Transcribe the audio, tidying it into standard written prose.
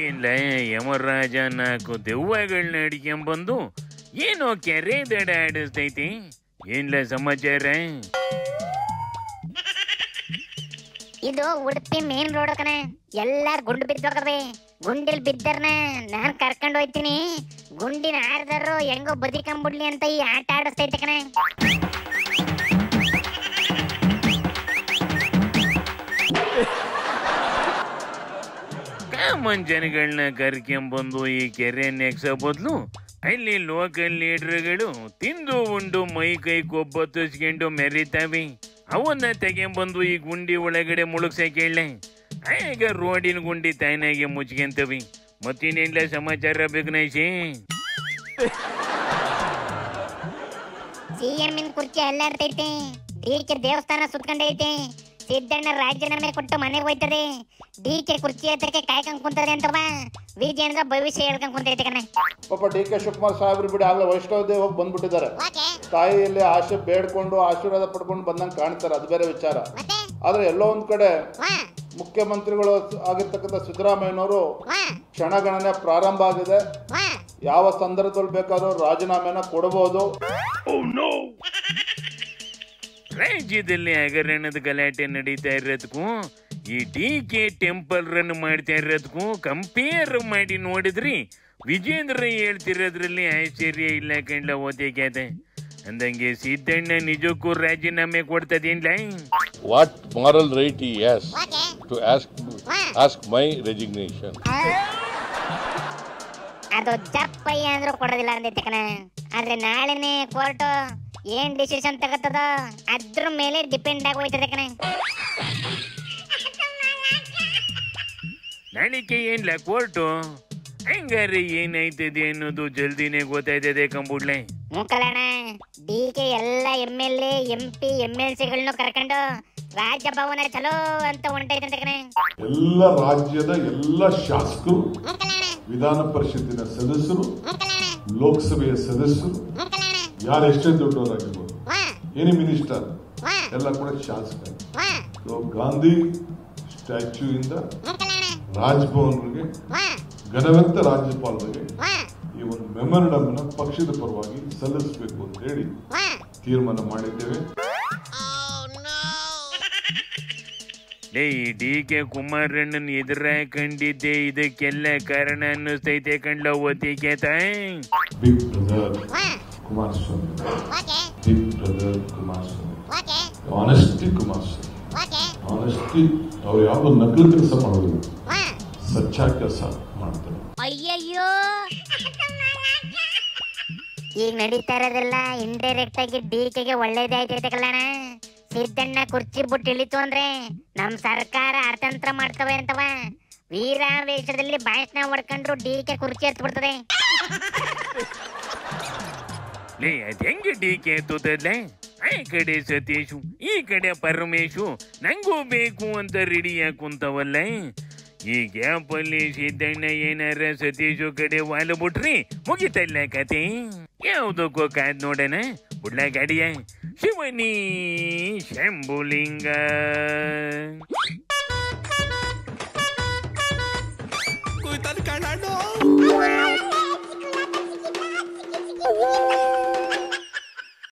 ಇಲ್ಲ ಯಮರಾಜ ನಾಲ್ಕು ದೆವ್ವಗಳನ್ನ ಅಡಿಕೊಂಬಂದು ಏನೋ ಕೆರೆ ದಡ ಆಡಿಸ್ತೈತಿ. ಏನ್ಲ ಸಮಾಚಾರ? ಇದು ಉಡುಪಿ ಮೇನ್ ರೋಡ್ ಕಣ. ಎಲ್ಲ ಗುಂಡು ಬಿದ್ದೋಗವೆ. ಗುಂಡಿಲ್ ಬಿದ್ದರ್ನ ನಾನ್ ಕರ್ಕೊಂಡು ಹೋಯ್ತೀನಿ. ಗುಂಡಿನ ಆರ್ದರು ಹೆಂಗೋ ಬದಿಕಂಬಿಡ್ಲಿ ಅಂತ ಈ ಆಟ ಆಡಿಸ್ತೈತೆ ಕಣ. ಕಾಮನ್ ಜನಗಳನ್ನ ಕರ್ಕೊಂಬಂದು ಈ ಕೆರೆ ನೆಗ್ಸೋ ಬದಲು ಅಲ್ಲಿ ಲೋಕಲ್ ಲೀಡರ್ಗಳು ತಿಂದು ಉಂಡು ಮೈ ಕೈ ಕೊಬ್ಬತ್ತಿಸ್ಕೊಂಡು ಮೆರಿತಾವೆ. ಅವನ್ನ ತೆಗೆಂಬಂದು ಈ ಗುಂಡಿ ಒಳಗಡೆ ಮುಳುಗ್ಸಕ್ಕೆ ಹೇಳೆ. ಈಗ ರೋಡಿನ ಗುಂಡಿ ತಾಯಿನಾಗೆ ಮುಚ್ಕೊಂತವಿ. ಮತ್ತಿನ್ನೆಲ್ಲ ಸಮಾಚಾರ ಬೇಕನೈಸಿ? ಸಿಎಂ ಕುರ್ಚಿ ಅಲ್ಲಾಡ್ತೈತೆ. ಡಿಕೆ ದೇವಸ್ಥಾನ ಸುತ್ಕೊಂಡೈತೆ. ಸಿದ್ದಣ್ಣ ರಾಜೀನಾಮೆ ಕೊಟ್ಟು ಮನೆಗೆ ಹೋಯ್ತದೆ. ಡಿಕೆ ಕುರ್ಚಿ ಹತ್ರಕ್ಕೆ ಕಾಯ್ಕೊಂಡ್ ಕುಂತದೆ ಅಂತವ. ವಿಜೇಂದ್ರ ಭವಿಷ್ಯ ಹೇಳ್ಕೊಂಡ್ ಕುಂತೈತೆ ಕಣ. ಪಾಪ ಡಿಕೆ ಶಿವಕುಮಾರ್ ಸಾಹೇಬ್ರು ಬಿಡಿ ಆಗ್ಲೇ ವೈಷ್ಣವ ದೇವ್ ಹೋಗಿ ಬಂದ್ಬಿಟ್ಟಿದ್ದಾರೆ. ತಾಯಿಯಲ್ಲಿ ಆಶೆ ಬೇಡ್ಕೊಂಡು ಆಶೀರ್ವಾದ ಪಡ್ಕೊಂಡು ಬಂದಂಗೆ ಕಾಣ್ತಾರೆ, ಅದು ಬೇರೆ ವಿಚಾರ. ಆದ್ರೆ ಎಲ್ಲೋ ಒಂದ್ ಕಡೆ ಮುಖ್ಯಮಂತ್ರಿಗಳು ಆಗಿರ್ತಕ್ಕಂಥ ಸಿದ್ದರಾಮಯ್ಯನವರು ಕ್ಷಣಗಣನೆ ಪ್ರಾರಂಭ ಆಗಿದೆ. ಯಾವ ಸಂದರ್ಭದಲ್ಲಿ ಬೇಕಾದ್ರೂ ರಾಜೀನಾಮೆನ ಕೊಡಬಹುದು. ರಾಜ್ಯದಲ್ಲಿ ಹಗರಣದ ಗಲಾಟೆ ನಡೀತಾ ಇರೋದಕ್ಕೂ ಈ ಡಿಕೆ ಟೆಂಪಲ್ ರನ್ ಮಾಡ್ತಾ ಇರೋದಕ್ಕೂ ಕಂಪೇರ್ ಮಾಡಿ ನೋಡಿದ್ರಿ ವಿಜೇಂದ್ರ ಹೇಳ್ತಿರೋದ್ರಲ್ಲಿ ಆಶ್ಚರ್ಯ ಇಲ್ಲ ಕಂಡ್ಲ. ಓದಿಕ್ಯಾದೆ ಅಂದಂಗೆ ಸಿದ್ದಣ್ಣ ನಿಜಕ್ಕೂ ರಾಜೀನಾಮೆ ಕೊಡ್ತದೇನ್ಲ? What moral right he has to ask my resignation? ಅದು ಜಪ್ಪಯ್ಯ ಅಂದ್ರೂ ಕೊಡೋದಿಲ್ಲ ಅಂದೈತೆ ಕಣ. ಆದ್ರೆ ನಾಳೆನೆ ಕೋರ್ಟ್ ಏನ್ ಡಿಸಿಷನ್ ತಗತ್ತದ ಅದ್ರ ಮೇಲೆ ಡಿಪೆಂಡ್ ಆಗಿ ಹೋಯ್ತದೆ ಕಣ. ನಾಳಿಕೆ ಏನ್ಲ ಕೋರ್ಟು? ಹಂಗಾರೆ ಏನಾಯ್ತದೆ ಅನ್ನೋದು ಜಲ್ದಿನೇ ಗೊತ್ತಾಯ್ತದೆ ಕಂಬುಡ್ಲೆ. ಮುಕ್ಕಲಣ್ಣ ಡಿಕೆ ಎಲ್ಲ MLA MP MLCಗಳನ್ನ ಕರ್ಕೊಂಡು ರಾಜಭವನ ಚಲೋ ಅಂತ ಹೊಂಟೈತಂತೆ ಕಣ. ಎಲ್ಲ ರಾಜ್ಯದ ಎಲ್ಲ ಶಾಸಕರು, ವಿಧಾನ ಪರಿಷತ್ತಿನ ಸದಸ್ಯರು, ಲೋಕಸಭೆಯ ಸದಸ್ಯರು, ಯಾರು ಎಷ್ಟೇ ದೊಡ್ಡವರಾಗಿರ್ಬೋದು, ಏನೇ ಮಿನಿಸ್ಟರ್ ಎಲ್ಲ ಕೂಡ ಶಾಸಕ. ಗಾಂಧಿ ಸ್ಟ್ಯಾಚ್ಯೂ ಇಂದ ರಾಜಭವನ್ಗೆ ಘನವಂತ ರಾಜ್ಯಪಾಲರಿಗೆ ಈ ಒಂದು ಮೆಮೊರಂಡಮ್ ನ ಪಕ್ಷದ ಪರವಾಗಿ ಸಲ್ಲಿಸಬೇಕು ಅಂತ ಹೇಳಿ ತೀರ್ಮಾನ ಮಾಡಿದ್ದೇವೆ. ಡಿಕೆ ಕುಮಾರಣ್ಣನ್ ಎದುರ ಕಂಡಿದ್ದೆ ಇದಕ್ಕೆಲ್ಲ ಕಾರಣ ಅನ್ನಿಸ್ತೈತೆ ಕಂಡ್ಲ. ಓದಿಕೆ big brother Kumaraswamy, big brother Kumaraswamy, honesty Kumaraswamy, honesty. ಅವ್ರು ಯಾವ ನಕಲಿ ಕೆಲಸ ಮಾಡೋದಿಲ್ಲ, ಸಚ್ಚ ಕೆಲಸ ಮಾಡ್ತಾರೆ. ಅಯ್ಯಯ್ಯೋ, ಈಗ ನಡೀತಾ ಇರೋದೆಲ್ಲ ಇಂಡೈರೆಕ್ಟ್ ಆಗಿ ಡಿಕೆಗೆ ಒಳ್ಳೇದಾಯ್ತೈತೆ ಕಲ್ಲಣ್ಣ. ಸಿದ್ದಣ್ಣ ಕುರ್ಚಿ ಬಿಟ್ಟು ಇಳಿತು ಅಂದ್ರೆ ನಮ್ ಸರ್ಕಾರ ಅರ್ಥಂತ್ರ ಮಾಡ್ತವೆ ಅಂತವ. ವೀರಾವೇಶದಲ್ಲಿ ಭಾಷಣ ಹೊಡ್ಕೊಂಡ್ರು ಡಿಕೆ ಕುರ್ಚಿ ಎತ್ಬಿಡ್ತದೆ. ಅದ್ ಹೆಂಗೆ ಡಿಕೆ ಎತ್ತುತ್ತದ್ಲೆ? ಈ ಕಡೆ ಸತೀಶು, ಈ ಕಡೆ ಪರಮೇಶು ನಂಗೂ ಬೇಕು ಅಂತ ರೆಡಿಯಾಗಿ ಕುಂತವಲ್ಲ. ಈ ಗ್ಯಾಪ್ ಅಲ್ಲಿ ಸಿದ್ದಣ್ಣ ಏನಾರ ಸತೀಶು ಕಡೆ ವಾಲು ಬಿಟ್ರಿ ಮುಗಿತಲ್ಲ ಕತೆ. ಯಾವ್ದಕ್ಕೋ ಕಾದ್ ನೋಡೋಣ. ಬುಡ್ಲ ಗಾಡಿಯ ಶಿವನಿ ಶಂಭುಲಿಂಗ. कोई तन